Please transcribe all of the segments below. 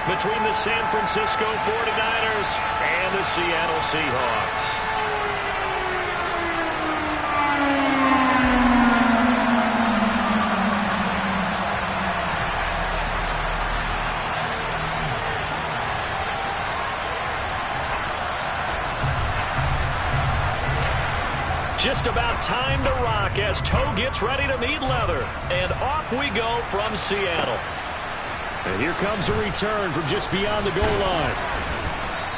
between the San Francisco 49ers and the Seattle Seahawks. Just about time to rock as toe gets ready to meet leather. And off we go from Seattle. And here comes a return from just beyond the goal line.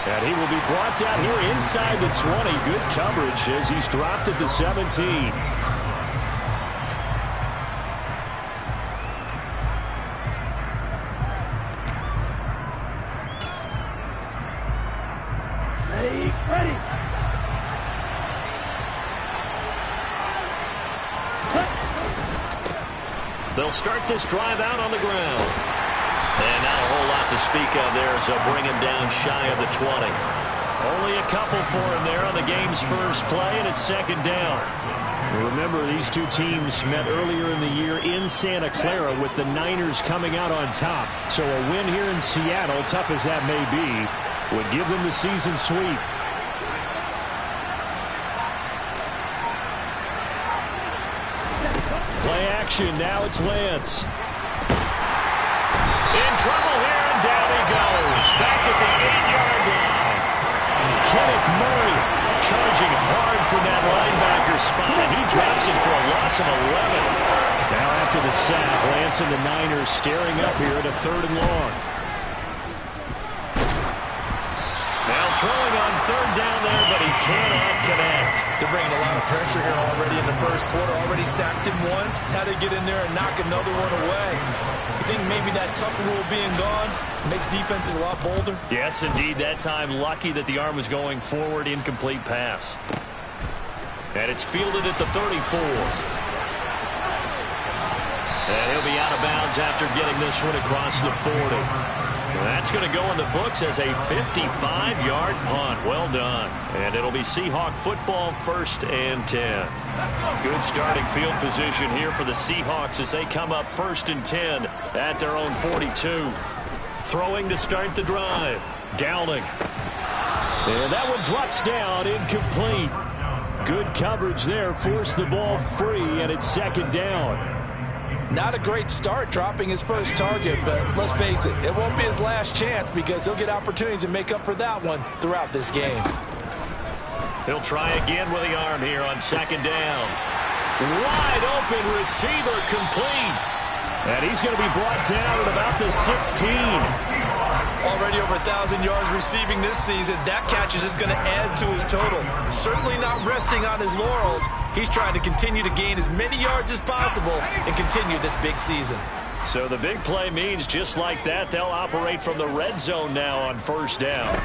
And he will be brought down here inside the 20. Good coverage as he's dropped at the 17. Ready. They'll start this drive out on the ground. And not a whole lot to speak of there as they'll bring him down shy of the 20. Only a couple for him there on the game's first play, and it's second down. Remember, these two teams met earlier in the year in Santa Clara with the Niners coming out on top. So a win here in Seattle, tough as that may be, would give them the season sweep. Play action, now it's Lance. In trouble here, and down he goes. Back at the 8-yard line. Kenneth Murray charging hard from that linebacker spot, and he drops it for a loss of 11. Now after the sack, Lance and the Niners staring up here at a 3rd and long. Now throwing on 3rd down there, but he cannot connect. They're bringing a lot of pressure here already in the first quarter. Already sacked him once. Had to get in there and knock another one away. You think maybe that Tucker rule being gone makes defenses a lot bolder? Yes, indeed. That time, lucky that the arm was going forward. Incomplete pass. And it's fielded at the 34. And he'll be out of bounds after getting this one across the 40. That's going to go in the books as a 55-yard punt. Well done. And it'll be Seahawk football, 1st and 10. Good starting field position here for the Seahawks as they come up 1st and 10 at their own 42. Throwing to start the drive. Downing. And that one drops down, incomplete. Good coverage there, forced the ball free, and it's 2nd down. Not a great start dropping his first target, but let's face it, it won't be his last chance because he'll get opportunities to make up for that one throughout this game. He'll try again with the arm here on 2nd down. Wide open receiver, complete. And he's going to be brought down at about the 16. Already over 1,000 yards receiving this season. That catch is just going to add to his total. Certainly not resting on his laurels. He's trying to continue to gain as many yards as possible and continue this big season. So the big play means just like that, they'll operate from the red zone now on 1st down.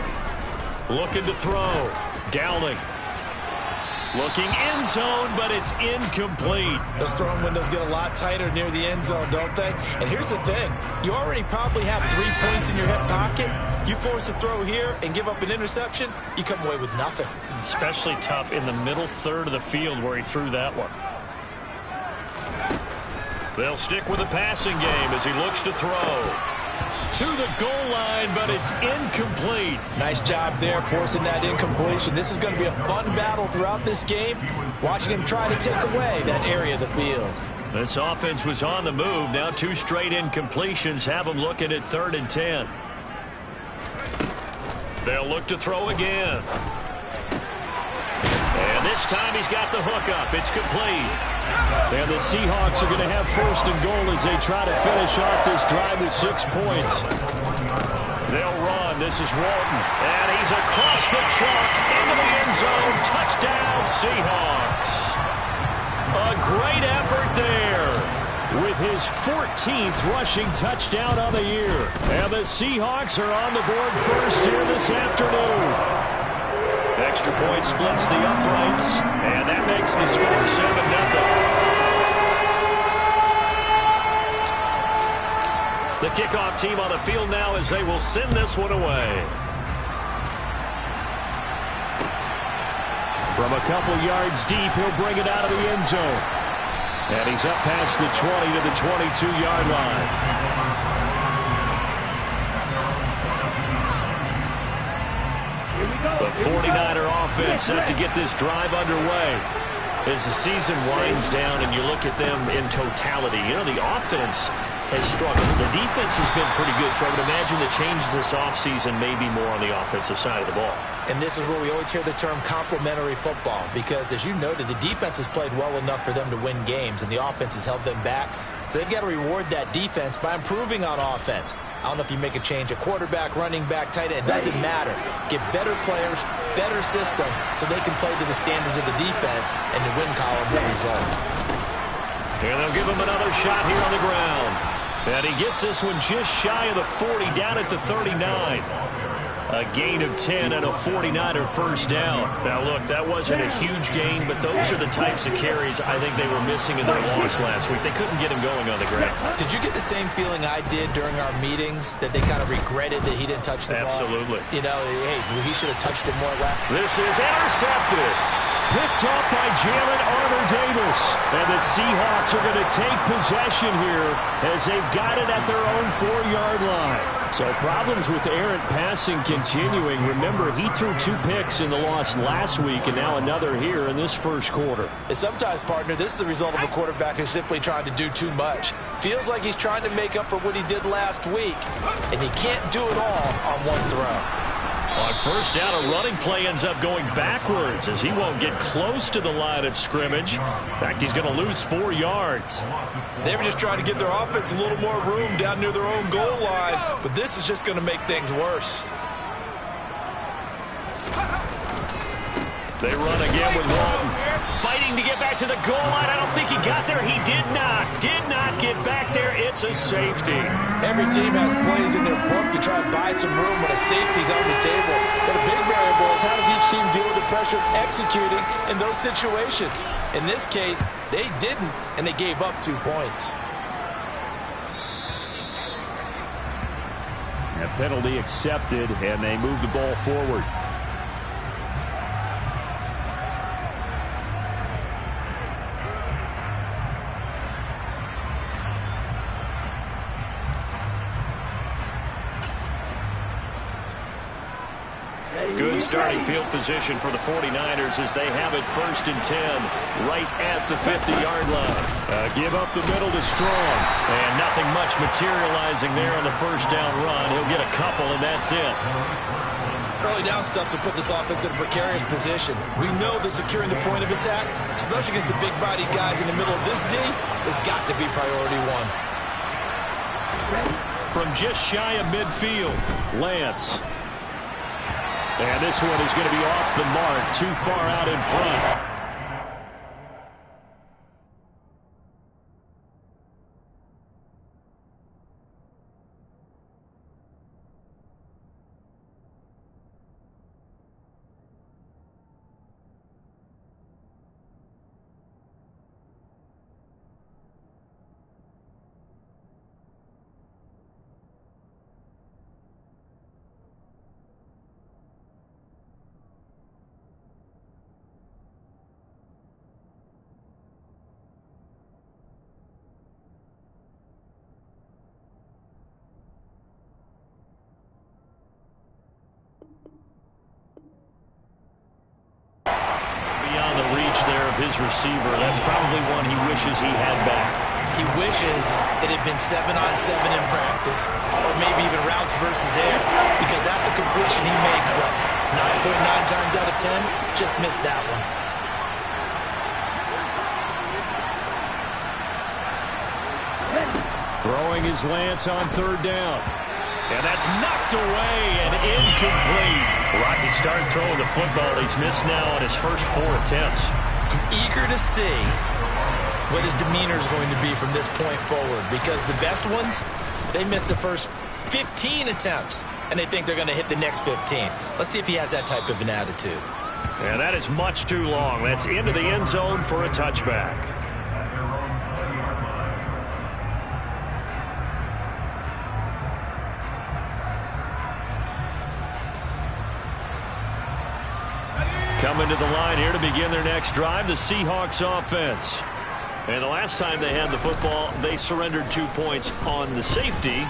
Looking to throw. Downing. Looking end zone, but it's incomplete. Those throwing windows get a lot tighter near the end zone, don't they? And here's the thing. You already probably have 3 points in your hip pocket. You force a throw here and give up an interception, you come away with nothing. Especially tough in the middle 3rd of the field where he threw that one. They'll stick with the passing game as he looks to throw. To the goal line, but it's incomplete. Nice job there forcing that incompletion. This is going to be a fun battle throughout this game. Watching him try to take away that area of the field. This offense was on the move. Now 2 straight incompletions have them looking at 3rd and 10. They'll look to throw again. And this time he's got the hook up. It's complete. And the Seahawks are going to have 1st and goal as they try to finish off this drive with 6 points. They'll run. This is Walton. And he's across the chalk into the end zone. Touchdown, Seahawks. A great effort there with his 14th rushing touchdown of the year. And the Seahawks are on the board first here this afternoon. Extra point splits the uprights, and that makes the score 7-0. The kickoff team on the field now as they will send this one away. From a couple yards deep, he'll bring it out of the end zone. And he's up past the 20 to the 22-yard line. The 49er offense set to get this drive underway. As the season winds down and you look at them in totality, you know, the offense has struggled. The defense has been pretty good, so I would imagine the changes this offseason may be more on the offensive side of the ball. And this is where we always hear the term complementary football, because as you noted, the defense has played well enough for them to win games, and the offense has held them back. So they've got to reward that defense by improving on offense. I don't know if you make a change, a quarterback, running back, tight end, it doesn't matter. Get better players, better system, so they can play to the standards of the defense, and the win column will result. And they'll give him another shot here on the ground. And he gets this one just shy of the 40, down at the 39. A gain of 10 and a 49er first down. Now, look, that wasn't a huge gain, but those are the types of carries I think they were missing in their loss last week. They couldn't get him going on the ground. Did you get the same feeling I did during our meetings, that they kind of regretted that he didn't touch the ball? Absolutely. You know, hey, he should have touched it more left. This is intercepted. Picked up by Jalen Armour-Davis. And the Seahawks are going to take possession here as they've got it at their own 4-yard line. So problems with errant passing continuing. Remember, he threw 2 picks in the loss last week, and now another here in this first quarter. And sometimes, partner, this is the result of a quarterback who's simply trying to do too much. Feels like he's trying to make up for what he did last week, and he can't do it all on one throw. On first down, a running play ends up going backwards as he won't get close to the line of scrimmage. In fact, he's going to lose 4 yards. They were just trying to give their offense a little more room down near their own goal line, but this is just going to make things worse. They run again with one. Fighting to get back to the goal line. I don't think he got there. He did not. Did not get back there. It's a safety. Every team has plays in their book to try and buy some room when a safety's on the table. But a big variable is how does each team deal with the pressure of executing in those situations. In this case, they didn't, and they gave up 2 points. A penalty accepted, and they move the ball forward. Good starting field position for the 49ers as they have it 1st and 10 right at the 50-yard line. Give up the middle to Strong. And nothing much materializing there on the first down run. He'll get a couple, and that's it. Early down stuff to put this offense in a precarious position. We know that securing the point of attack, especially against the big-bodied guys in the middle of this D, has got to be priority 1. From just shy of midfield, Lance. And this one is going to be off the mark, too far out in front. His receiver, that's probably one he wishes he had back. He wishes it had been 7-on-7 in practice, or maybe even routes versus air, because that's a completion he makes, but 9.9 times out of 10, just missed that one. Throwing his Lance on 3rd down. And that's knocked away and incomplete. Rocky started throwing the football. He's missed now on his first 4 attempts. I'm eager to see what his demeanor is going to be from this point forward, because the best ones, they missed the first 15 attempts, and they think they're going to hit the next 15. Let's see if he has that type of an attitude. And that is much too long. That's into the end zone for a touchback. Coming to the line here to begin their next drive, the Seahawks offense. And the last time they had the football, they surrendered 2 points on the safety.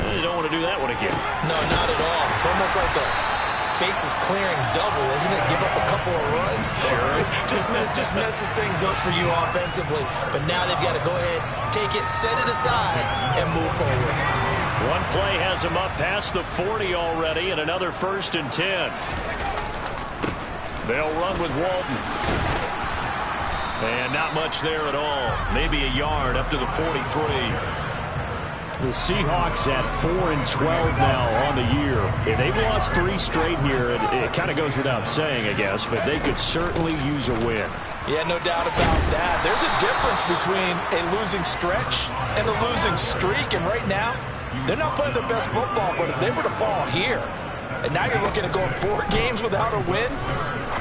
They don't want to do that one again. No, not at all. It's almost like a bases clearing double, isn't it? Give up a couple of runs. Sure. just messes things up for you offensively. But now they've got to go ahead, take it, set it aside, and move forward. One play has him up past the 40 already, and another 1st and 10. They'll run with Walton. And not much there at all. Maybe a yard up to the 43. The Seahawks at 4-12 now on the year. Yeah, they've lost 3 straight here. It kind of goes without saying, I guess, but they could certainly use a win. Yeah, no doubt about that. There's a difference between a losing stretch and a losing streak. And right now, they're not playing their best football, but if they were to fall here, and now you're looking at going 4 games without a win,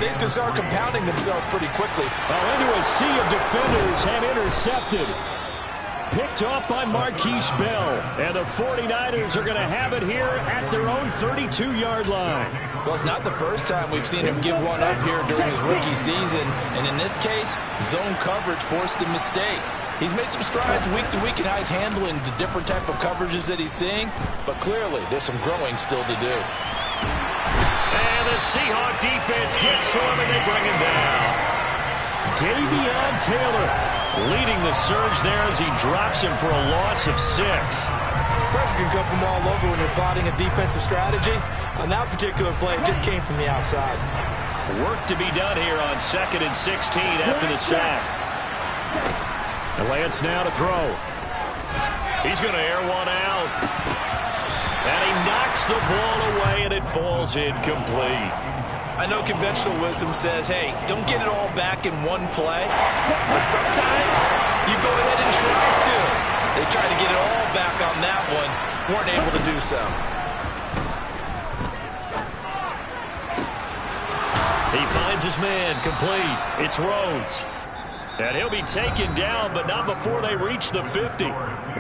things can start compounding themselves pretty quickly. Well, into a sea of defenders and intercepted. Picked off by Marquise Bell. And the 49ers are going to have it here at their own 32-yard line. Well, it's not the first time we've seen him give one up here during his rookie season. And in this case, zone coverage forced the mistake. He's made some strides week to week in how he's handling the different type of coverages that he's seeing. But clearly, there's some growing still to do. And the Seahawk defense gets to him, and they bring him down. Davion Taylor leading the surge there as he drops him for a loss of 6. Pressure can come from all over when you're plotting a defensive strategy. On that particular play, it just came from the outside. Work to be done here on 2nd and 16 after the sack. And Lance now to throw. He's going to air one out. And he knocks the ball away, and it falls incomplete. I know conventional wisdom says, hey, don't get it all back in one play. But sometimes you go ahead and try to. They tried to get it all back on that one. Weren't able to do so. He finds his man complete. It's Rhodes. And he'll be taken down, but not before they reach the 50.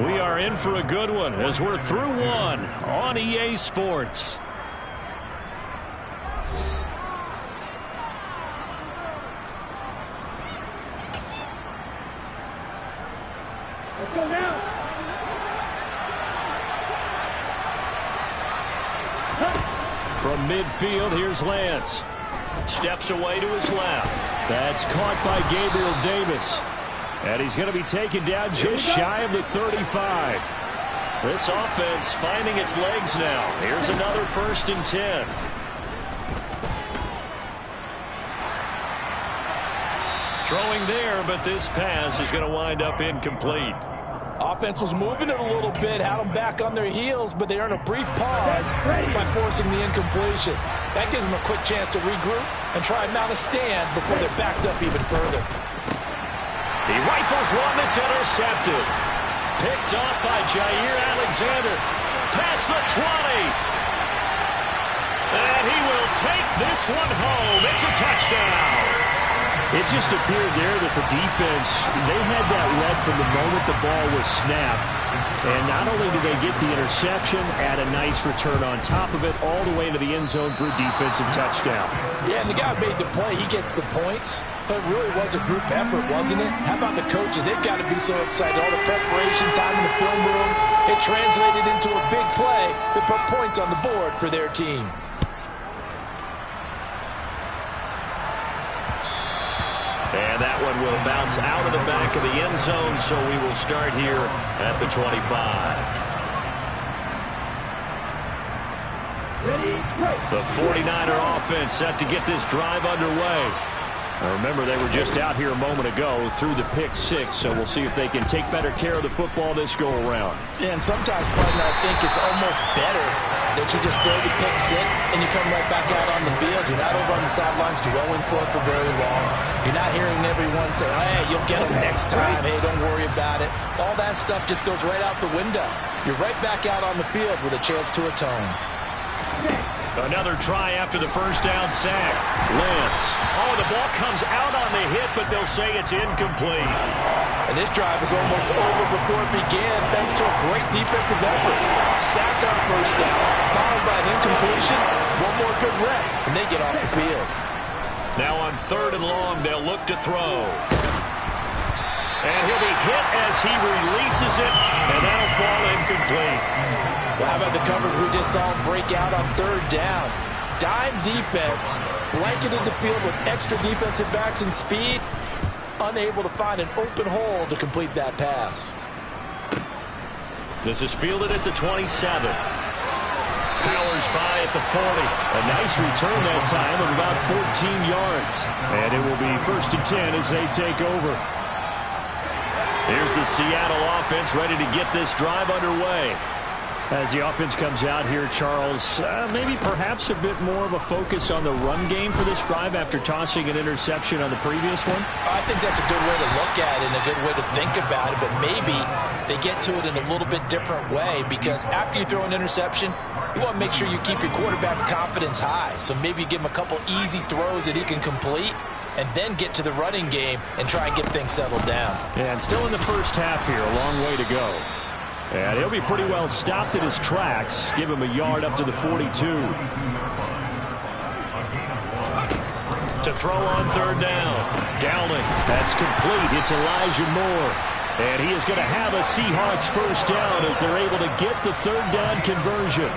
We are in for a good one as we're through one on EA Sports. Let's go now. From midfield, here's Lance. Steps away to his left. That's caught by Gabriel Davis. And he's going to be taken down just shy of the 35. This offense finding its legs now. Here's another 1st and 10. Throwing there, but this pass is going to wind up incomplete. Offense was moving it a little bit, had them back on their heels, but they earned a brief pause by forcing the incompletion. That gives them a quick chance to regroup and try and mount a stand before they're backed up even further. He rifles one that's intercepted. Picked off by Jair Alexander. Past the 20. And he will take this one home. It's a touchdown. It just appeared there that the defense, they had that read from the moment the ball was snapped. And not only did they get the interception, add a nice return on top of it, all the way into the end zone for a defensive touchdown. Yeah, and the guy who made the play, he gets the points. But it really was a group effort, wasn't it? How about the coaches? They've got to be so excited. All the preparation time in the film room, it translated into a big play that put points on the board for their team. And that one will bounce out of the back of the end zone, so we will start here at the 25. The 49er offense set to get this drive underway. Now remember, they were just out here a moment ago through the pick 6, so we'll see if they can take better care of the football this go-around. Yeah, and sometimes, partner, I think it's almost better that you just throw the pick 6 and you come right back out on the field. You're not over on the sidelines dwelling for it for very long. You're not hearing everyone say, hey, you'll get them next time. Hey, don't worry about it. All that stuff just goes right out the window. You're right back out on the field with a chance to atone. Another try after the first down sack. Lance. Oh, the ball comes out on the hit, but they'll say it's incomplete. And this drive is almost over before it began, thanks to a great defensive effort. Sacked on first down, followed by an incompletion. One more good rep, and they get off the field. Now on 3rd and long, they'll look to throw. And he'll be hit as he releases it, and that'll fall incomplete. Well, how about the coverage we just saw break out on 3rd down? dime defense, blanketed the field with extra defensive backs and speed, unable to find an open hole to complete that pass. This is fielded at the 27. Powers by at the 40. A nice return that time of about 14 yards. And it will be 1st and 10 as they take over. Here's the Seattle offense ready to get this drive underway. As the offense comes out here, Charles, maybe perhaps a bit more of a focus on the run game for this drive after tossing an interception on the previous one? I think that's a good way to look at it and a good way to think about it, but maybe they get to it in a little bit different way, because after you throw an interception, you want to make sure you keep your quarterback's confidence high. So maybe you give him a couple easy throws that he can complete, and then get to the running game and try and get things settled down. And still in the first half here, a long way to go. And he'll be pretty well stopped in his tracks. Give him a yard up to the 42. To throw on 3rd down. Downing. That's complete. It's Elijah Moore. And he is going to have a Seahawks 1st down as they're able to get the 3rd down conversion.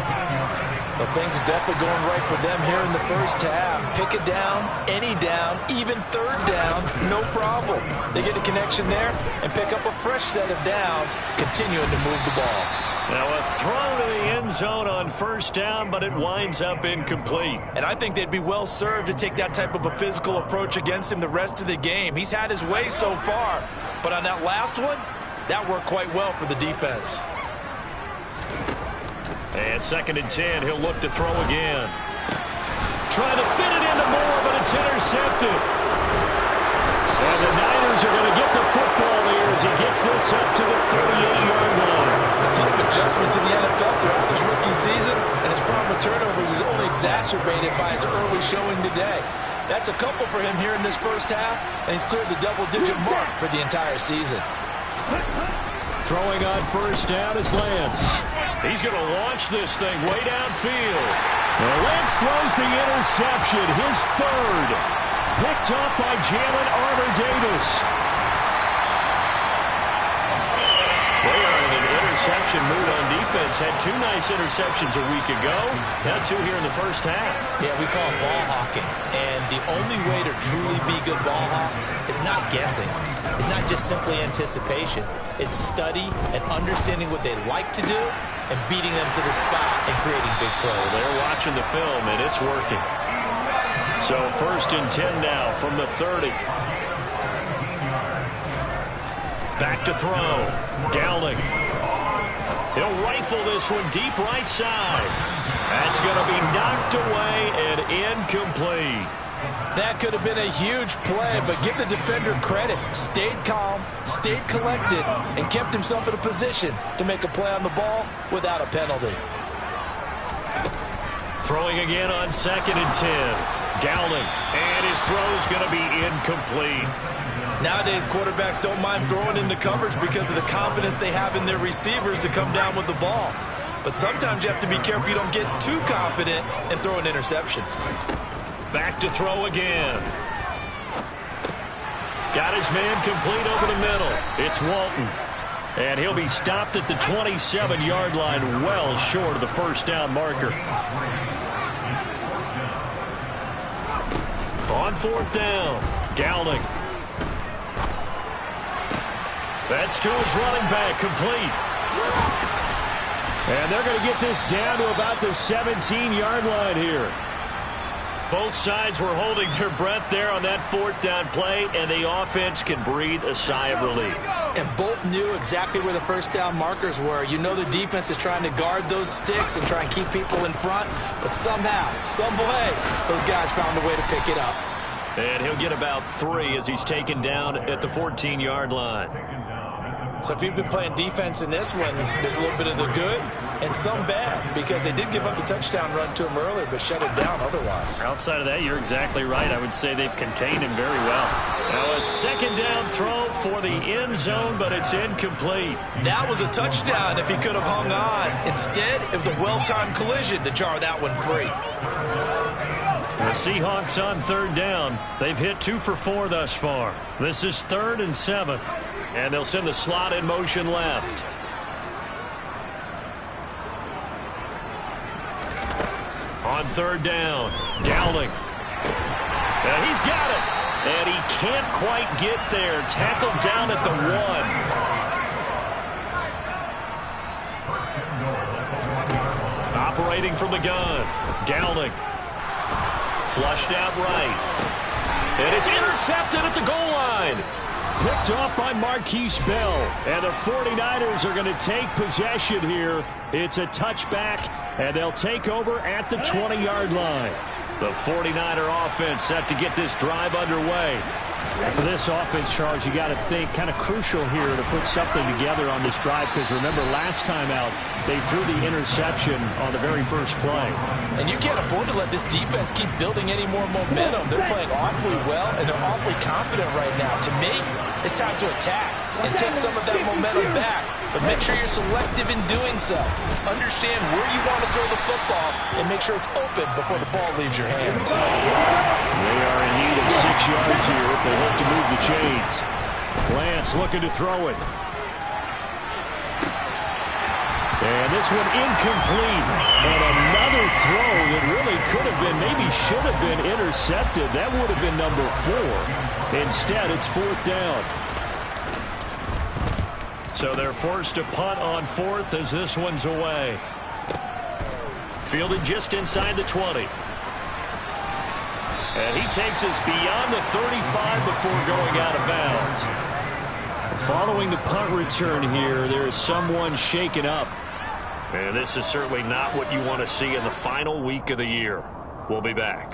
Well, things are definitely going right for them here in the first half. Pick a down, any down, even 3rd down, no problem. They get a connection there and pick up a fresh set of downs, continuing to move the ball. Now a throw to the end zone on 1st down, but it winds up incomplete. And I think they'd be well served to take that type of a physical approach against him the rest of the game. He's had his way so far, but on that last one, that worked quite well for the defense. And 2nd and 10, he'll look to throw again. Trying to fit it into Moore, but it's intercepted. And the Niners are going to get the football here as he gets this up to the 38-yard line. A tough adjustment to the NFL throughout his rookie season, and his problem with turnovers is only exacerbated by his early showing today. That's a couple for him here in this first half, and he's cleared the double-digit mark for the entire season. Throwing on 1st down is Lance. He's going to launch this thing way downfield. And Lance throws the interception, his 3rd. Picked up by Jalen Armour-Davis. They are in an interception mood on defense. Had 2 nice interceptions a week ago. Now 2 here in the first half. Yeah, we call it ball hawking. And the only way to truly be good ball hawks is not guessing. It's not just simply anticipation. It's study and understanding what they like to do and beating them to the spot and creating big plays. They're watching the film, and it's working. So 1st and 10 now from the 30. Back to throw. Downing. He'll rifle this one deep right side. That's going to be knocked away and incomplete. That could have been a huge play, but give the defender credit. Stayed calm, stayed collected, and kept himself in a position to make a play on the ball without a penalty. Throwing again on 2nd and 10. Downing, and his throw's going to be incomplete. Nowadays, quarterbacks don't mind throwing into coverage because of the confidence they have in their receivers to come down with the ball. But sometimes you have to be careful you don't get too confident and throw an interception. Back to throw again. Got his man complete over the middle. It's Walton. And he'll be stopped at the 27-yard line, well short of the 1st down marker. On 4th down, Downing. That's to his running back, complete. And they're going to get this down to about the 17-yard line here. Both sides were holding their breath there on that 4th down play, and the offense can breathe a sigh of relief. And both knew exactly where the 1st down markers were. You know the defense is trying to guard those sticks and try and keep people in front, but somehow, some way, those guys found a way to pick it up. And he'll get about 3 as he's taken down at the 14-yard line. So if you've been playing defense in this one, there's a little bit of the good and some bad, because they did give up the touchdown run to him earlier, but shut him down otherwise. Outside of that, you're exactly right. I would say they've contained him very well. Now a 2nd down throw for the end zone, but it's incomplete. That was a touchdown if he could have hung on. Instead, it was a well-timed collision to jar that one free. The Seahawks on 3rd down. They've hit 2 for 4 thus far. This is 3rd and 7. And they'll send the slot in motion left. On third down, Dowling. And he's got it. And he can't quite get there. Tackled down at the 1. Operating from the gun, Dowling. Flushed out right. And it's intercepted at the goal line. Picked off by Marquise Bell. And the 49ers are going to take possession here. It's a touchback, and they'll take over at the 20-yard line. The 49er offense set to get this drive underway. For this offense, Charles, you got to think kind of crucial here to put something together on this drive, because remember last time out they threw the interception on the very first play. And you can't afford to let this defense keep building any more momentum. They're playing awfully well, and they're awfully confident right now. To me, it's time to attack and take some of that momentum back. But make sure you're selective in doing so. Understand where you want to throw the football and make sure it's open before the ball leaves your hands. They are in need of 6 yards here if they hope to move the chains. Lance looking to throw it. And this one incomplete. And another throw that really could have been, maybe should have been intercepted. That would have been number 4. Instead, it's 4th down. So they're forced to punt on 4th as this one's away. Fielded just inside the 20. And he takes us beyond the 35 before going out of bounds. Following the punt return here, there is someone shaken up. And this is certainly not what you want to see in the final week of the year. We'll be back.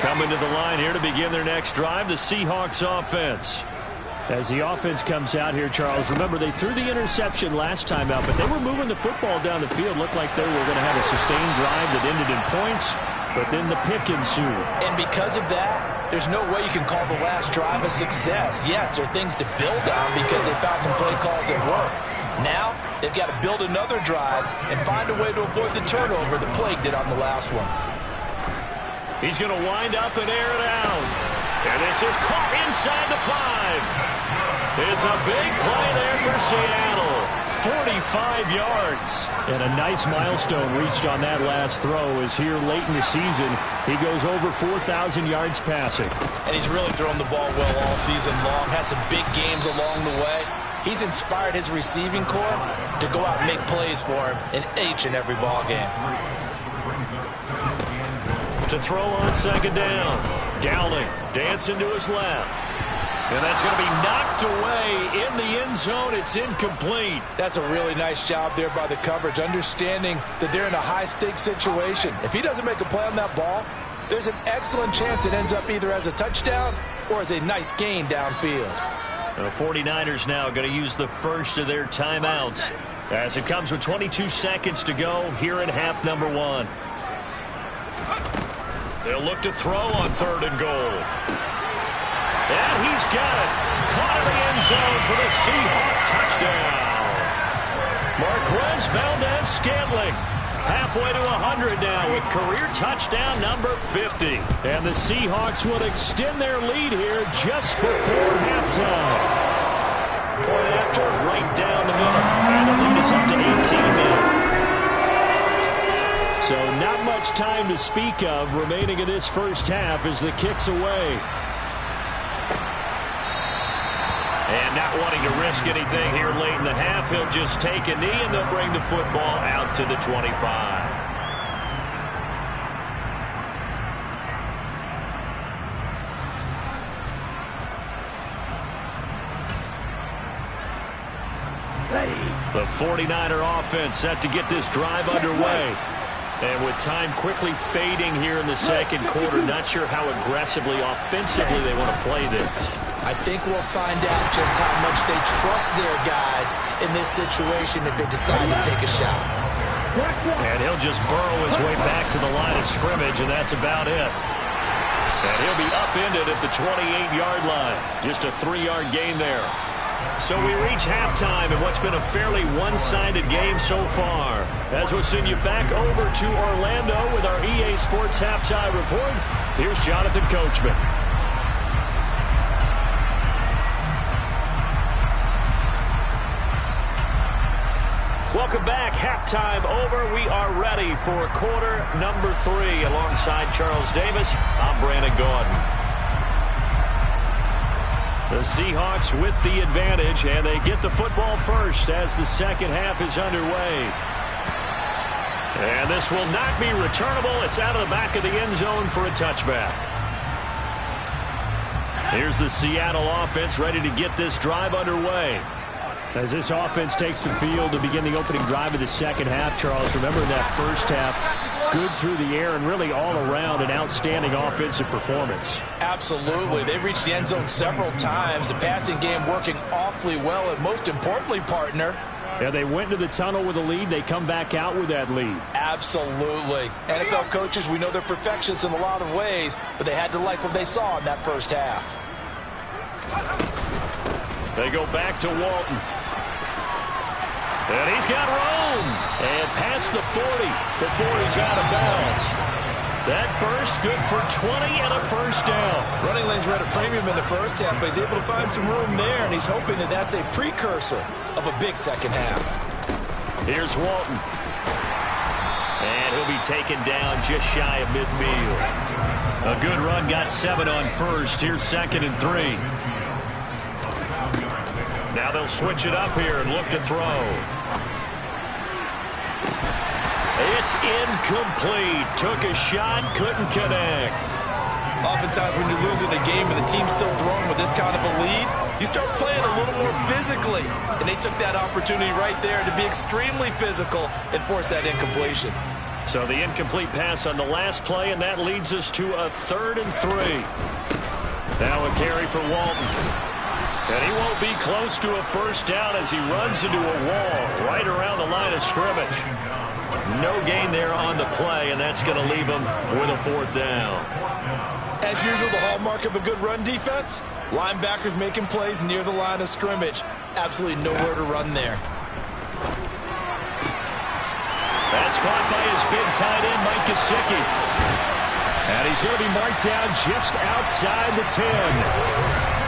Coming to the line here to begin their next drive, the Seahawks offense. As the offense comes out here, Charles, remember they threw the interception last time out, but they were moving the football down the field. Looked like they were going to have a sustained drive that ended in points, but then the pick ensued. And because of that, there's no way you can call the last drive a success. Yes, there are things to build on because they found some play calls that work. Now, they've got to build another drive and find a way to avoid the turnover the plague did on the last one. He's going to wind up and air it out. And this is caught inside the 5. It's a big play there for Seattle. 45 yards. And a nice milestone reached on that last throw as here late in the season, he goes over 4,000 yards passing. And he's really thrown the ball well all season long. Had some big games along the way. He's inspired his receiving corps to go out and make plays for him in each and every ball game. To throw on second down. Dowling dancing to his left. And that's going to be knocked away in the end zone. It's incomplete. That's a really nice job there by the coverage, understanding that they're in a high-stakes situation. If he doesn't make a play on that ball, there's an excellent chance it ends up either as a touchdown or as a nice gain downfield. The 49ers now going to use the first of their timeouts as it comes with 22 seconds to go here in half number 1. They'll look to throw on 3rd and goal. And he's got it. Caught in the end zone for the Seahawk touchdown. Marquez Valdez-Scantling halfway to 100 now with career touchdown number 50. And the Seahawks will extend their lead here just before halftime. Point after, right down the middle. And the lead is up to 18 now. So not much time to speak of remaining in this first half as the kick's away. And not wanting to risk anything here late in the half, he'll just take a knee and they'll bring the football out to the 25. The 49er offense set to get this drive underway. And with time quickly fading here in the second quarter, not sure how aggressively, offensively they want to play this. I think we'll find out just how much they trust their guys in this situation if they decide to take a shot. And he'll just burrow his way back to the line of scrimmage, and that's about it. And he'll be upended at the 28-yard line. Just a 3-yard gain there. So we reach halftime in what's been a fairly one-sided game so far. As we'll send you back over to Orlando with our EA Sports Halftime Report, here's Jonathan Coachman. Welcome back. Halftime over. We are ready for quarter number 3. Alongside Charles Davis, I'm Brandon Gaudin. The Seahawks with the advantage, and they get the football first as the second half is underway. And this will not be returnable. It's out of the back of the end zone for a touchback. Here's the Seattle offense ready to get this drive underway. As this offense takes the field to begin the opening drive of the second half, Charles, remember in that first half, good through the air and really all around an outstanding offensive performance. Absolutely. They reached the end zone several times. The passing game working awfully well, and most importantly, partner, yeah, they went to the tunnel with a lead. They come back out with that lead. Absolutely. NFL coaches, we know they're perfectionists in a lot of ways, but they had to like what they saw in that first half. They go back to Walton. And he's got room. And past the 40 before he's out of bounds. That burst good for 20 and a first down. Running lanes were at a premium in the first half, but he's able to find some room there, and he's hoping that that's a precursor of a big second half. Here's Walton. And he'll be taken down just shy of midfield. A good run, got 7 on first. Here's 2nd and 3. Now they'll switch it up here and look to throw. It's incomplete. Took a shot, couldn't connect. Oftentimes when you're losing a game and the team's still throwing with this kind of a lead, you start playing a little more physically. And they took that opportunity right there to be extremely physical and force that incompletion. So the incomplete pass on the last play, and that leads us to a 3rd and 3. Now a carry for Walton. And he won't be close to a first down as he runs into a wall right around the line of scrimmage. No gain there on the play, and that's going to leave him with a 4th down. As usual, the hallmark of a good run defense, linebackers making plays near the line of scrimmage. Absolutely nowhere to run there. That's caught by his big tight end, Mike Gesicki. And he's going to be marked down just outside the 10.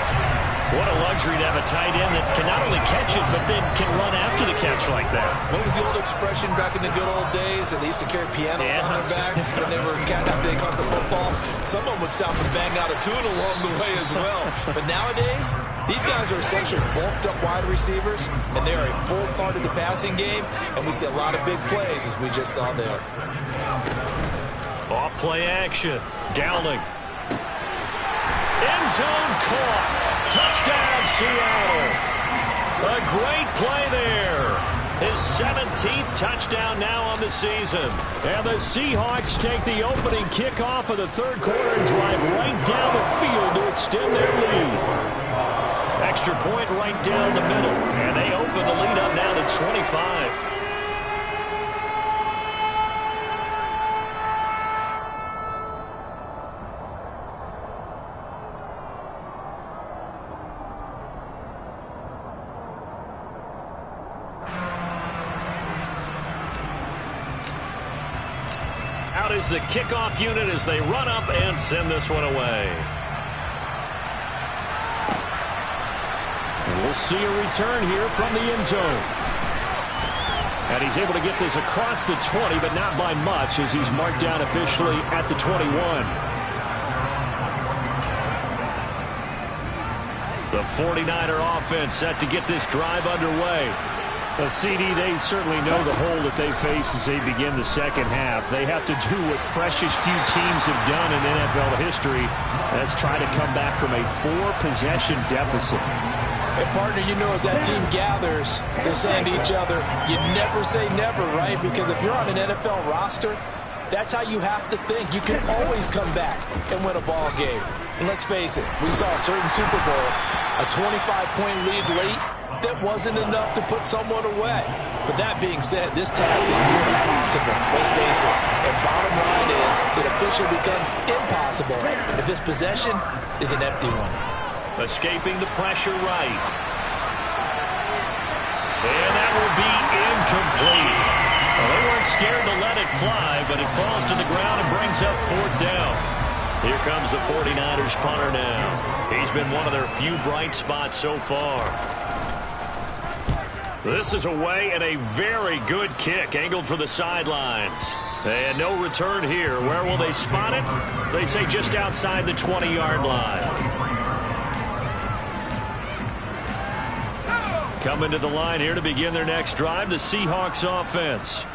What a luxury to have a tight end that can not only catch it, but then can run after the catch like that. What was the old expression back in the good old days? And they used to carry pianos on their backs when they after they caught the football. Someone would stop and bang out a tune along the way as well. But nowadays, these guys are essentially bulked up wide receivers, and they are a full part of the passing game, and we see a lot of big plays as we just saw there. Off play action. Dowling. End zone caught. Touchdown, Seattle. A great play there. His 17th touchdown now on the season. And the Seahawks take the opening kickoff of the 3rd quarter and drive right down the field to extend their lead. Extra point right down the middle. And they open the lead up now to 25. Out is the kickoff unit as they run up and send this one away. And we'll see a return here from the end zone. And he's able to get this across the 20, but not by much as he's marked down officially at the 21. The 49er offense set to get this drive underway. CD, they certainly know the hole that they face as they begin the second half. They have to do what precious few teams have done in NFL history. That's try to come back from a 4-possession deficit. Hey, partner, you know as that team gathers, they're saying to each other, you never say never, right? Because if you're on an NFL roster, that's how you have to think. You can always come back and win a ball game. And let's face it, we saw a certain Super Bowl, a 25-point lead late, that wasn't enough to put someone away. But that being said, this task is nearly impossible. Let's face it. And bottom line is, it officially becomes impossible if this possession is an empty one. Escaping the pressure right. And that will be incomplete. Well, they weren't scared to let it fly, but it falls to the ground and brings up 4th down. Here comes the 49ers punter now. He's been one of their few bright spots so far. This is away and a very good kick angled for the sidelines. And no return here. Where will they spot it? They say just outside the 20-yard line. Coming to the line here to begin their next drive, the Seahawks offense.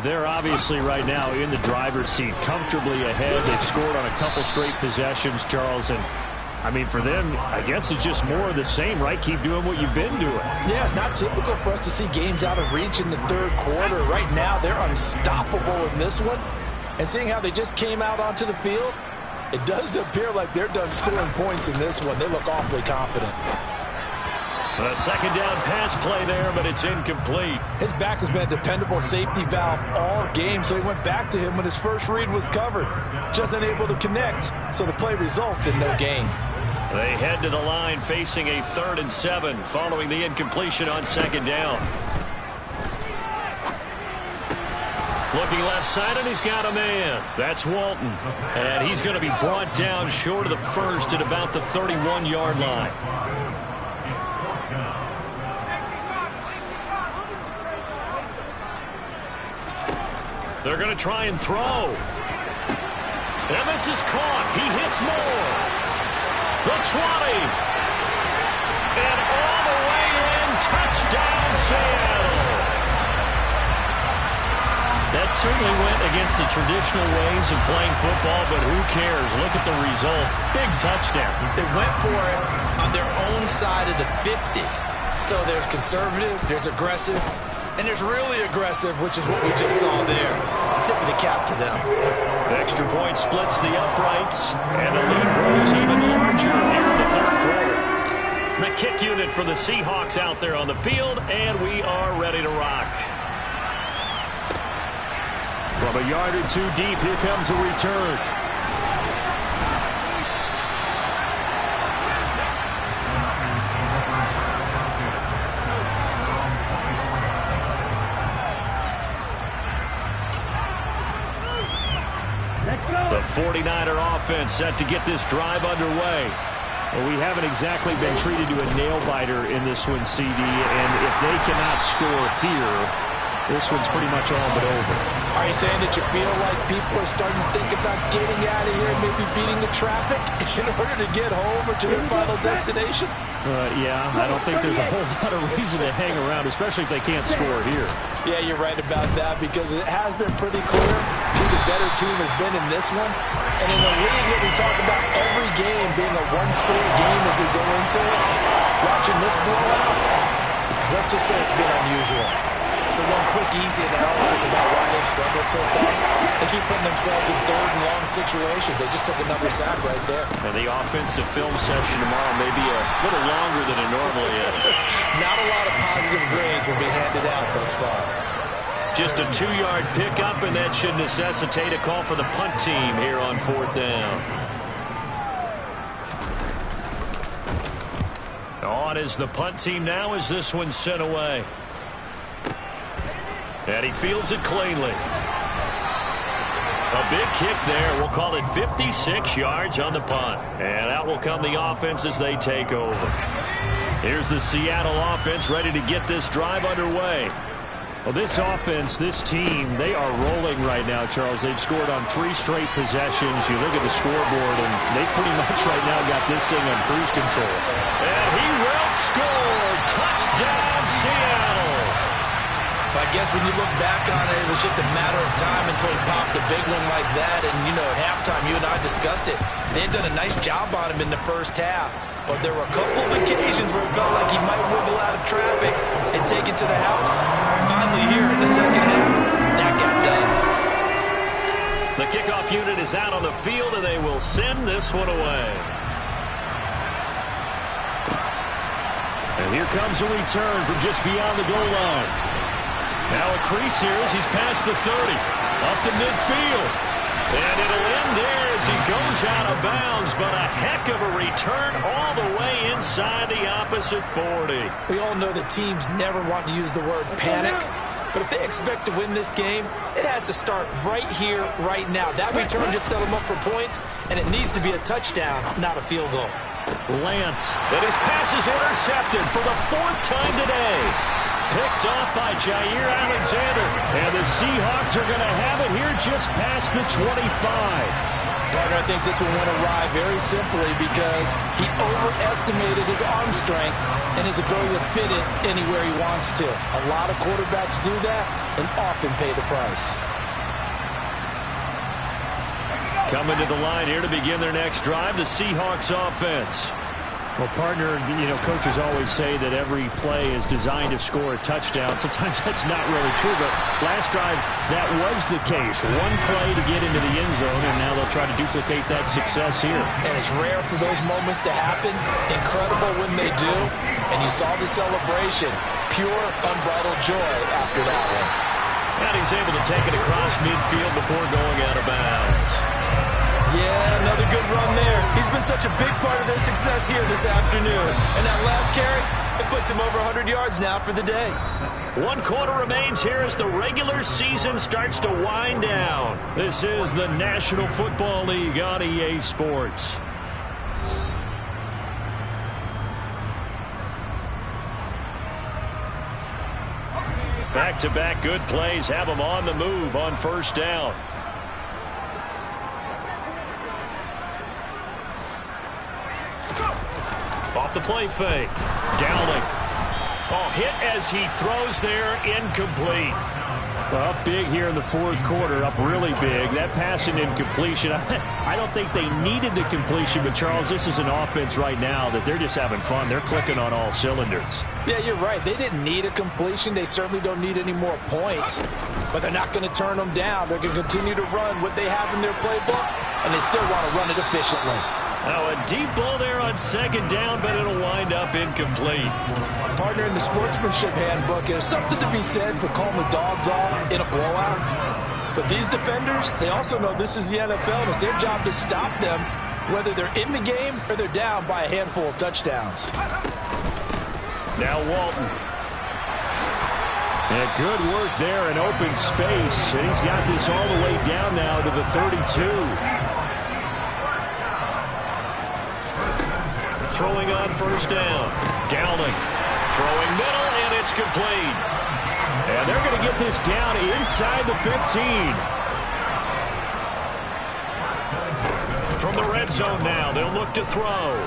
They're obviously right now in the driver's seat, comfortably ahead. They've scored on a couple straight possessions, Charles, and I mean, for them, I guess it's just more of the same, right? Keep doing what you've been doing. Yeah, it's not typical for us to see games out of reach in the third quarter. Right now, they're unstoppable in this one. And seeing how they just came out onto the field, it does appear like they're done scoring points in this one. They look awfully confident. A second down pass play there, but it's incomplete. His back has been a dependable safety valve all game, so he went back to him when his first read was covered. Just unable to connect, so the play results in no gain. They head to the line facing a 3rd and 7 following the incompletion on second down. Looking left side, and he's got a man. That's Walton. And he's going to be brought down short of the first at about the 31-yard line. They're going to try and throw. And this is caught. He hits Moore. The 20. And all the way in. Touchdown, Seattle. That certainly went against the traditional ways of playing football, but who cares? Look at the result. Big touchdown. They went for it on their own side of the 50. So there's conservative, there's aggressive, and there's really aggressive, which is what we just saw there. Tip of the cap to them. Extra point splits the uprights, and the lead grows even larger here in the third quarter. The kick unit for the Seahawks out there on the field, and we are ready to rock. From a yard or two deep, here comes a return. The 49er offense set to get this drive underway. Well, we haven't exactly been treated to a nail-biter in this one, CD, and if they cannot score here, this one's pretty much all but over. Are you saying that you feel like people are starting to think about getting out of here and maybe beating the traffic in order to get home or to their final destination? Yeah, I don't think there's a whole lot of reason to hang around, especially if they can't score here. Yeah, you're right about that because it has been pretty clear who the better team has been in this one. And in a league that we talk about every game being a one-score game as we go into it, watching this blowout, let's just say it's been unusual. So one quick, easy analysis about why they've struggled so far. They keep putting themselves in third and long situations. They just took another sack right there. And the offensive film session tomorrow may be a little longer than it normally is. Not a lot of positive grades will be handed out thus far. Just a 2-yard pickup, and that should necessitate a call for the punt team here on 4th down. On is the punt team now as this one's sent away. And he fields it cleanly. A big kick there. We'll call it 56 yards on the punt. And out will come the offense as they take over. Here's the Seattle offense ready to get this drive underway. Well, this offense, this team, they are rolling right now, Charles. They've scored on 3 straight possessions. You look at the scoreboard, and they pretty much right now got this thing on cruise control. And he will score. Touchdown, Seattle. I guess when you look back on it, it was just a matter of time until he popped a big one like that. And, you know, at halftime, you and I discussed it. They had done a nice job on him in the first half. But there were a couple of occasions where it felt like he might wiggle out of traffic and take it to the house. Finally here in the second half, that got done. The kickoff unit is out on the field, and they will send this one away. And here comes a return from just beyond the goal line. Now a crease here as he's past the 30. Up to midfield. And it'll end there as he goes out of bounds. But a heck of a return all the way inside the opposite 40. We all know that teams never want to use the word panic. But if they expect to win this game, it has to start right here, right now. That return just set them up for points, and it needs to be a touchdown, not a field goal. Lance, and his pass is intercepted for the 4th time today. Picked off by Jair Alexander. And the Seahawks are going to have it here just past the 25. Partner, I think this one went awry very simply because he overestimated his arm strength and his ability to fit it anywhere he wants to. A lot of quarterbacks do that and often pay the price. Coming to the line here to begin their next drive, the Seahawks offense. Well, partner, coaches always say that every play is designed to score a touchdown. Sometimes that's not really true, but last drive, that was the case. One play to get into the end zone, and now they'll try to duplicate that success here. And it's rare for those moments to happen. Incredible when they do. And you saw the celebration. Pure, unbridled joy after that one. And he's able to take it across midfield before going out of bounds. Yeah, another good run there. He's been such a big part of their success here this afternoon. And that last carry, it puts him over 100 yards now for the day. 1 quarter remains here as the regular season starts to wind down. This is the National Football League on EA Sports. Back-to-back good plays have them on the move on first down. Off the play fake. Dowling. Oh, hit as he throws there, incomplete. Well, up big here in the fourth quarter, up really big. That pass and incompletion, I don't think they needed the completion, but Charles, this is an offense right now that they're just having fun. They're clicking on all cylinders. Yeah, you're right. They didn't need a completion. They certainly don't need any more points, but they're not going to turn them down. They're going to continue to run what they have in their playbook, and they still want to run it efficiently. Now a deep ball there on second down, but it'll wind up incomplete. Partner, in the sportsmanship handbook, there's something to be said for calling the dogs off in a blowout. But these defenders, they also know this is the NFL, and it's their job to stop them, whether they're in the game or they're down by a handful of touchdowns. Now Walton. And good work there in open space, and he's got this all the way down now to the 32. Throwing on first down. Dowling. Throwing middle, and it's complete. And they're going to get this down inside the 15. From the red zone now, they'll look to throw.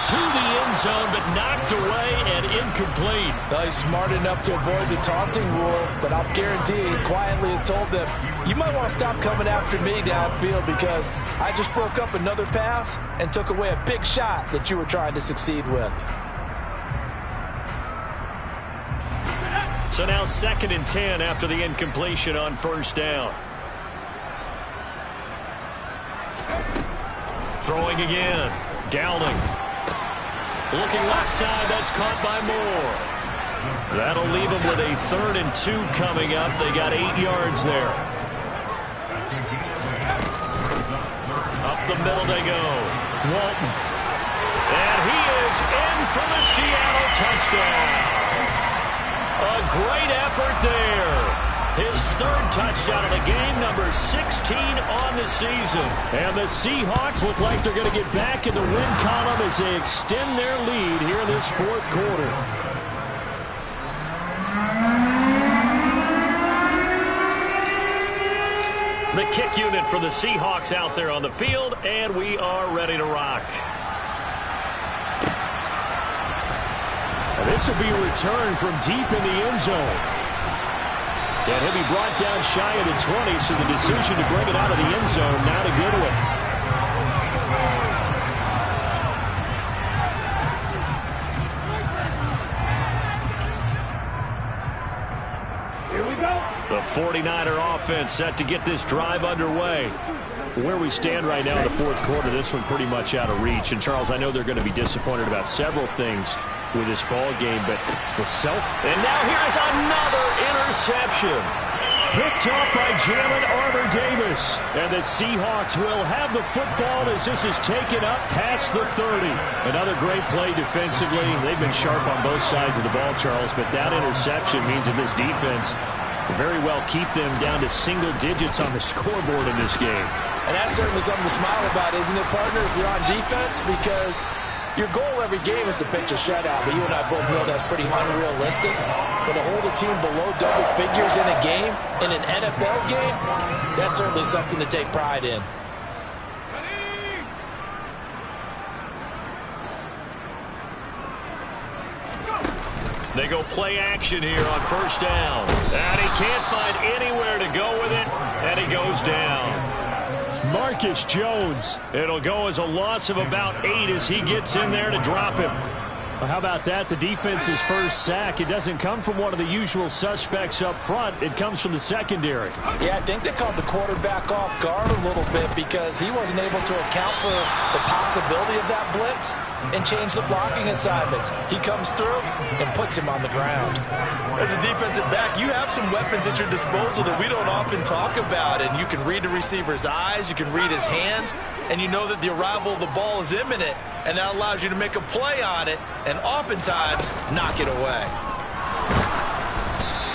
To the end zone, but knocked away and incomplete. Well, he's smart enough to avoid the taunting rule, but I'll guarantee he quietly has told them, you might want to stop coming after me downfield because I just broke up another pass and took away a big shot that you were trying to succeed with. So now 2nd and 10 after the incompletion on first down. Throwing again. Dowling. Looking left side, that's caught by Moore. That'll leave them with a 3rd and 2 coming up. They got 8 yards there. Up the middle they go. Walton. And he is in for the Seattle touchdown. A great effort there. His 3rd touchdown of the game, number 16 on the season. And the Seahawks look like they're going to get back in the win column as they extend their lead here in this fourth quarter. The kick unit for the Seahawks out there on the field, and we are ready to rock. And this will be a return from deep in the end zone. And he'll be brought down shy of the 20, so the decision to bring it out of the end zone, not a good one. Here we go. The 49er offense set to get this drive underway. Where we stand right now in the fourth quarter, this one pretty much out of reach. And, Charles, I know they're going to be disappointed about several things with this ball game, but the And now here's another interception. Picked off by Jalen Armour-Davis. And the Seahawks will have the football as this is taken up past the 30. Another great play defensively. They've been sharp on both sides of the ball, Charles, but that interception means that this defense will very well keep them down to single digits on the scoreboard in this game. And that's certainly something to smile about, isn't it, partner, if you're on defense? Because Your goal every game is to pitch a shutout, but you and I both know that's pretty unrealistic. But to hold a team below double figures in a game, in an NFL game, that's certainly something to take pride in. They go play action here on first down. And he can't find anywhere to go with it, and he goes down. Marcus Jones. It'll go as a loss of about 8 as he gets in there to drop him. Well, how about that? The defense's first sack. It doesn't come from one of the usual suspects up front. It comes from the secondary. Yeah, I think they caught the quarterback off guard a little bit because he wasn't able to account for the possibility of that blitz and change the blocking assignments. He comes through and puts him on the ground. As a defensive back, you have some weapons at your disposal that we don't often talk about, and you can read the receiver's eyes, you can read his hands, and you know that the arrival of the ball is imminent, and that allows you to make a play on it and oftentimes knock it away.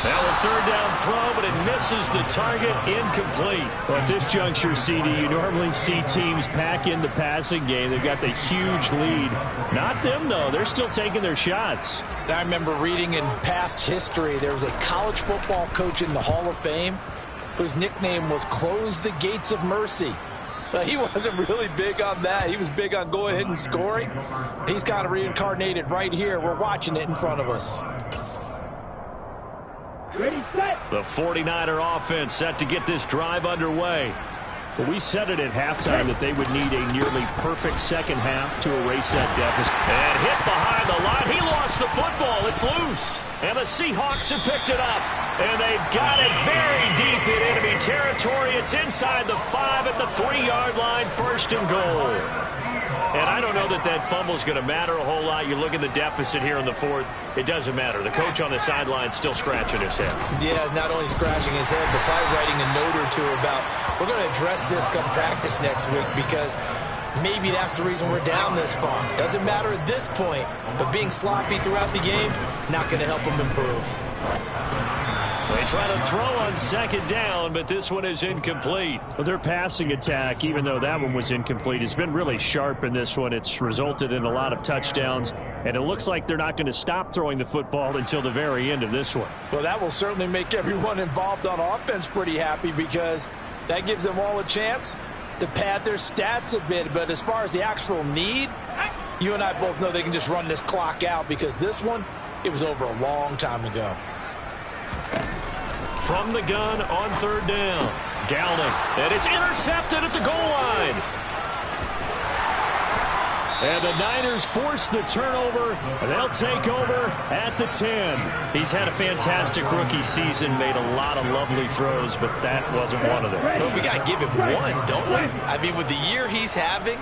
Now a third down throw, but it misses the target, incomplete. Well, at this juncture, CD, you normally see teams pack in the passing game. They've got the huge lead. Not them, though. They're still taking their shots. I remember reading in past history, there was a college football coach in the Hall of Fame whose nickname was Close the Gates of Mercy. He wasn't really big on that. He was big on going ahead and scoring. He's kind of reincarnated right here. We're watching it in front of us. Ready, set. The 49er offense set to get this drive underway. Well, we said it at halftime that they would need a nearly perfect second half to erase that deficit. And hit behind the line. He lost the football. It's loose. And the Seahawks have picked it up. And they've got it very deep in enemy territory. It's inside the 5 at the 3-yard line. First and goal. And I don't know that that fumble is going to matter a whole lot. You look at the deficit here in the 4th. It doesn't matter. The coach on the sideline still scratching his head. Yeah, not only scratching his head, but probably writing a note or two about, we're going to address this come practice next week because maybe that's the reason we're down this far. Doesn't matter at this point, but being sloppy throughout the game, not going to help him improve. They try to throw on second down, but this one is incomplete. Well, their passing attack, even though that one was incomplete, has been really sharp in this one. It's resulted in a lot of touchdowns, and it looks like they're not going to stop throwing the football until the very end of this one. Well, that will certainly make everyone involved on offense pretty happy because that gives them all a chance to pad their stats a bit. But as far as the actual need, you and I both know they can just run this clock out because this one, it was over a long time ago. From the gun on third down. Downing. And it's intercepted at the goal line. And the Niners force the turnover. And they'll take over at the 10. He's had a fantastic rookie season, made a lot of lovely throws, but that wasn't one of them. But we got to give him one, don't we? I mean, with the year he's having,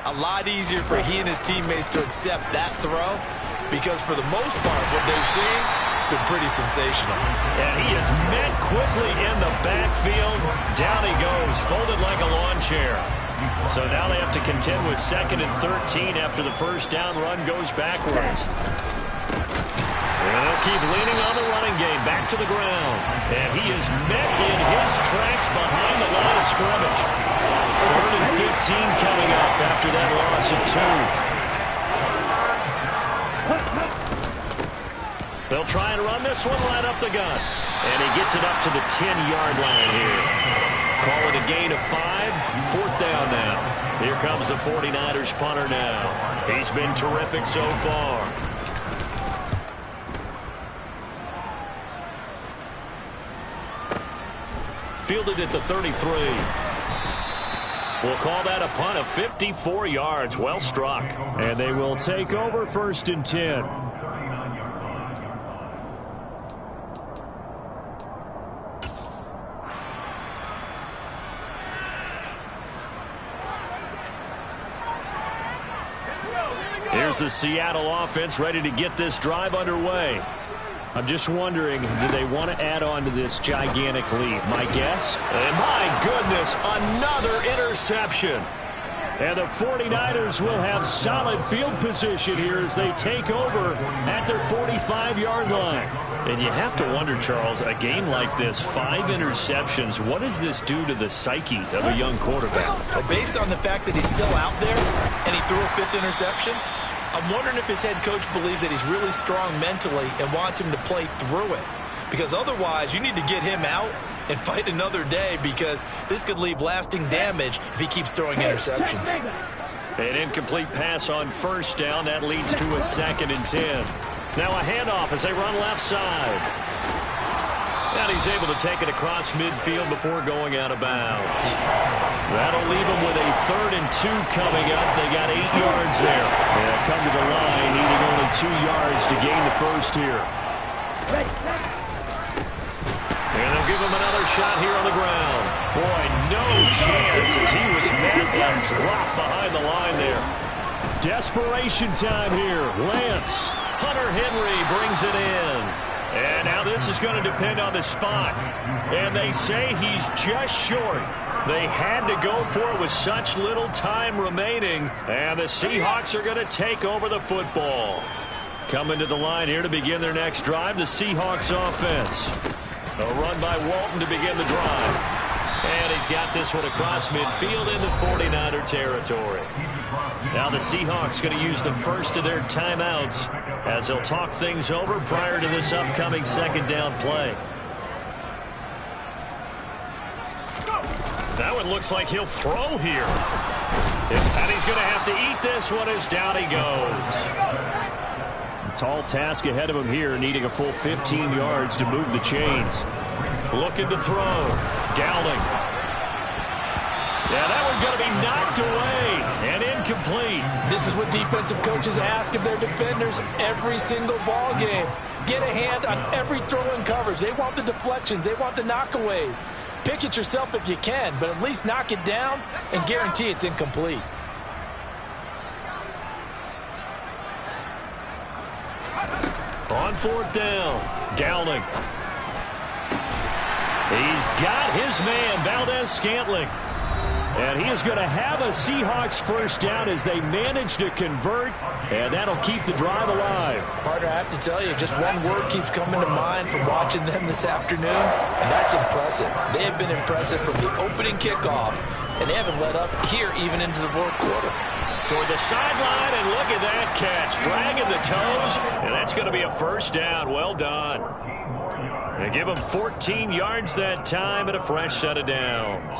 a lot easier for he and his teammates to accept that throw because for the most part, what they've seen, it's been pretty sensational. And he is met quickly in the backfield. Down he goes, folded like a lawn chair. So now they have to contend with 2nd and 13 after the first down run goes backwards. And they'll keep leaning on the running game, back to the ground. And he is met in his tracks behind the line of scrimmage. 3rd and 15 coming up after that loss of 2. They'll try and run this one right up the gut. And he gets it up to the 10-yard line here. Call it a gain of 5. 4th down now. Here comes the 49ers punter now. He's been terrific so far. Fielded at the 33. We'll call that a punt of 54 yards. Well struck. And they will take over 1st and 10. Here's the Seattle offense ready to get this drive underway. I'm just wondering, do they want to add on to this gigantic lead? My guess? And my goodness, another interception. And the 49ers will have solid field position here as they take over at their 45-yard line. And you have to wonder, Charles, a game like this, 5 interceptions, what does this do to the psyche of a young quarterback? Well, based on the fact that he's still out there and he threw a 5th interception, I'm wondering if his head coach believes that he's really strong mentally and wants him to play through it. Because otherwise, you need to get him out and fight another day, because this could leave lasting damage if he keeps throwing interceptions. An incomplete pass on first down. That leads to a 2nd and 10. Now a handoff as they run left side. And he's able to take it across midfield before going out of bounds. That'll leave him with a 3rd and 2 coming up. They got 8 yards there. They'll come to the line, needing only 2 yards to gain the first here. And they'll give him another shot here on the ground. Boy, no chance as he was met and dropped behind the line there. Desperation time here. Lance. Hunter Henry brings it in. And now this is going to depend on the spot. And they say he's just short. They had to go for it with such little time remaining. And the Seahawks are going to take over the football. Coming to the line here to begin their next drive, the Seahawks offense. A run by Walton to begin the drive. And he's got this one across midfield into 49er territory. Now the Seahawks going to use the first of their timeouts as they'll talk things over prior to this upcoming 2nd down play. That one looks like he'll throw here. And he's going to have to eat this one as down he goes. Tall task ahead of him here, needing a full 15 yards to move the chains. Looking to throw. Dowling. Yeah, that one's going to be knocked away and incomplete. This is what defensive coaches ask of their defenders every single ball game. Get a hand on every throw in coverage. They want the deflections. They want the knockaways. Pick it yourself if you can, but at least knock it down and guarantee it's incomplete. On 4th down, Dowling. He's got his man, Valdez-Scantling. And he is going to have a Seahawks first down as they manage to convert, and that'll keep the drive alive. Partner, I have to tell you, just one word keeps coming to mind from watching them this afternoon, and that's impressive. They have been impressive from the opening kickoff, and they haven't let up here even into the 4th quarter. Toward the sideline, and look at that catch. Dragging the toes, and that's going to be a first down. Well done. They give him 14 yards that time and a fresh set of downs.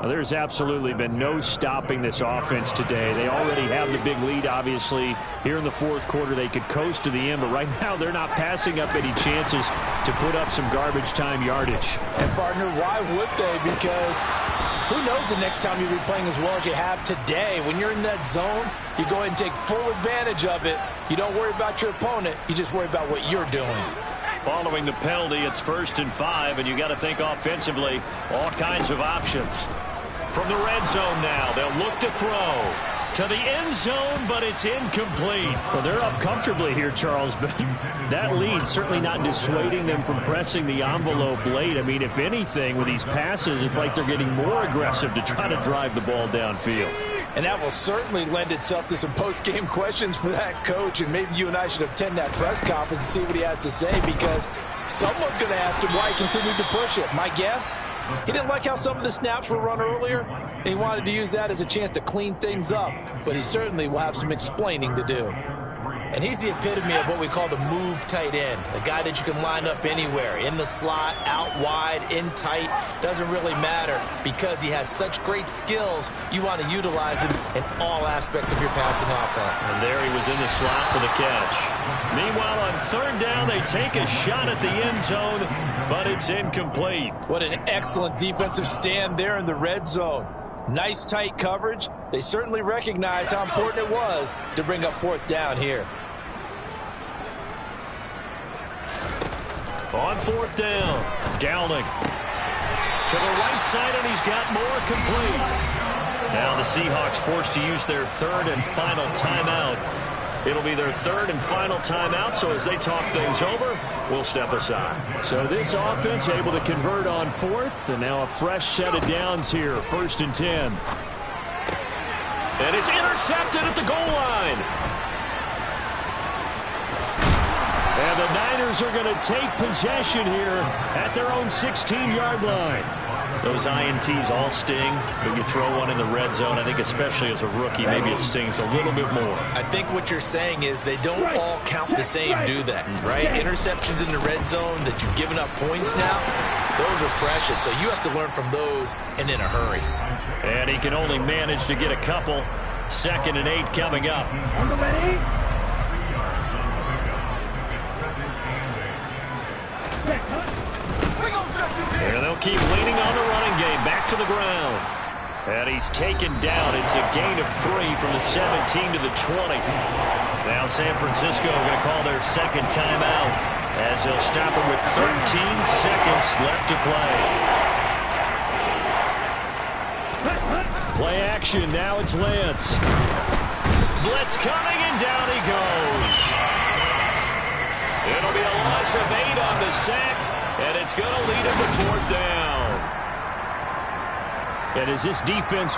Well, there's absolutely been no stopping this offense today. They already have the big lead, obviously. Here in the 4th quarter, they could coast to the end, but right now they're not passing up any chances to put up some garbage time yardage. And, partner, why would they? Because who knows the next time you'll be playing as well as you have today. When you're in that zone, you go ahead and take full advantage of it. You don't worry about your opponent. You just worry about what you're doing. Following the penalty, it's 1st and 5, and you got to think offensively, all kinds of options. From the red zone now, they'll look to throw to the end zone, but it's incomplete. Well, they're up comfortably here, Charles, but that lead certainly not dissuading them from pressing the envelope late. I mean, if anything, with these passes, it's like they're getting more aggressive to try to drive the ball downfield. And that will certainly lend itself to some post-game questions for that coach, and maybe you and I should attend that press conference and see what he has to say, because someone's going to ask him why he continued to push it. My guess, he didn't like how some of the snaps were run earlier, and he wanted to use that as a chance to clean things up, but he certainly will have some explaining to do. And he's the epitome of what we call the move tight end, a guy that you can line up anywhere, in the slot, out wide, in tight, doesn't really matter, because he has such great skills. You want to utilize him in all aspects of your passing offense. And there he was in the slot for the catch. Meanwhile, on 3rd down, they take a shot at the end zone, but it's incomplete. What an excellent defensive stand there in the red zone. Nice tight coverage. They certainly recognized how important it was to bring up 4th down here. On 4th down, Dowling to the right side, and he's got more complete. Now the Seahawks forced to use their 3rd and final timeout. It'll be their 3rd and final timeout, so as they talk things over, we'll step aside. So this offense able to convert on 4th, and now a fresh set of downs here, 1st and 10. And it's intercepted at the goal line. And the Niners are going to take possession here at their own 16-yard line. Those INTs all sting, but you throw one in the red zone, I think especially as a rookie, maybe it stings a little bit more. I think what you're saying is they don't all count the same, do they? Right? Interceptions in the red zone that you've given up points now, those are precious. So you have to learn from those and in a hurry. And he can only manage to get a couple. 2nd and 8 coming up. And they'll keep leaning on the running game. Back to the ground. And he's taken down. It's a gain of 3 from the 17 to the 20. Now San Francisco going to call their second timeout as they'll stop him with 13 seconds left to play. Play action. Now it's Lance. Blitz coming, and down he goes. It'll be a loss of 8 on the sack, and it's going to lead him to 4th down. And as this defense